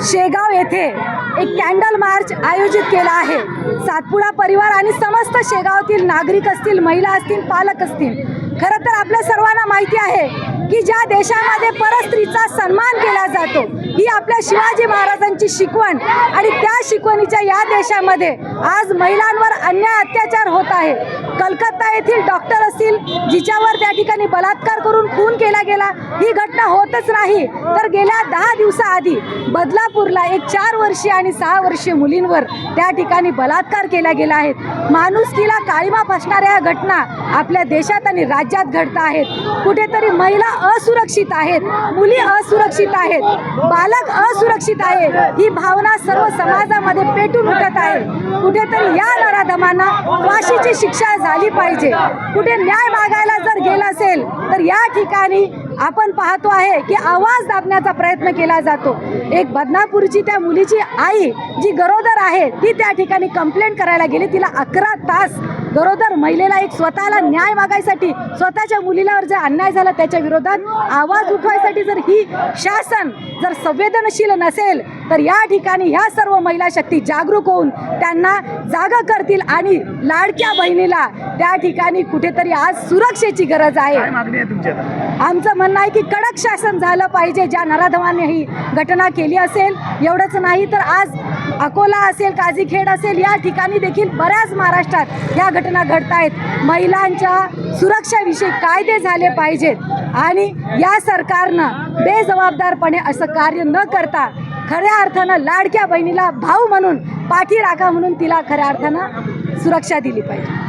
शेगाव येथे एक कॅन्डल मार्च आयोजित केला आहे। सातपुडा परिवार आणि समस्त शेगावतील नागरिक असतील, महिला असतील, पालक असतील, खरं तर आपल्या सर्वांना माहिती आहे की ज्या देशामध्ये परस्त्रीचा सन्मान केला जातो ही आपल्या शिवाजी महाराजांची शिकवण, आणि त्या शिकवणीच्या या देशामध्ये आज महिलांवर अन्याय अत्याचार होत आहे। कलकत्ता येथील डॉक्टर असतील जिच्यावर त्या ठिकाणी बलात्कार करून खून केला गेला, ही घटना होतच नाही तर गेल्या 10 दिवसाआधी बदलापूरला एक 4 वर्षीय आणि 6 वर्षीय मुलींवर त्या ठिकाणी बलात्कार केला गेला आहे। माणुसकीला काळीमा फासणाऱ्या घटना आपल्या देशात आणि राज्यात घडत आहेत। कुठेतरी महिला असुरक्षित आहेत, मुली असुरक्षित आहेत, बालक असुरक्षित आहे, ही भावना सर्व समाजामध्ये पेटून उठत आहे। कुठेतरी या नराधमांना फाशीची शिक्षा झाली पाहिजे। कुठे न्याय मागायला जर गेला असेल तर या ठिकाणी आपण पाहतो आहे की आवाज दाबण्याचा प्रयत्न केला जातो। एक बदनापूरची त्या मुलीची आई जी गरोदर आहे ती त्या ठिकाणी कंप्लेंट करायला गेली, तिला 11 तास गरोदर महिलेला एक स्वतःला न्याय मागायसाठी, स्वतःच्या मुलीवर जर अन्याय झाला त्याच्या विरोधात आवाज उठवायसाठी जर ही शासन जर संवेदनशील नसेल तर या ठिकाणी ह्या सर्व महिला शक्ती जागरूक होऊन त्यांना जागा करतील आणि लाडक्या बहिणीला त्या ठिकाणी कुठेतरी आज सुरक्षेची गरज आहे। आमचं म्हणणं आहे की कडक शासन झालं पाहिजे। ज्या नराधमाने ही घटना केली असेल, एवढंच नाही तर आज अकोला असेल, काझीखेड असेल, या ठिकाणी देखील बऱ्याच महाराष्ट्रात या घटना घडत आहेत। महिलांच्या सुरक्षाविषयी कायदे झाले पाहिजेत आणि या सरकारनं बेजबाबदारपणे असं कार्य न करता खऱ्या अर्थानं लाडक्या बहिणीला भाऊ म्हणून, पाठी राखा म्हणून तिला खऱ्या अर्थानं सुरक्षा दिली पाहिजे।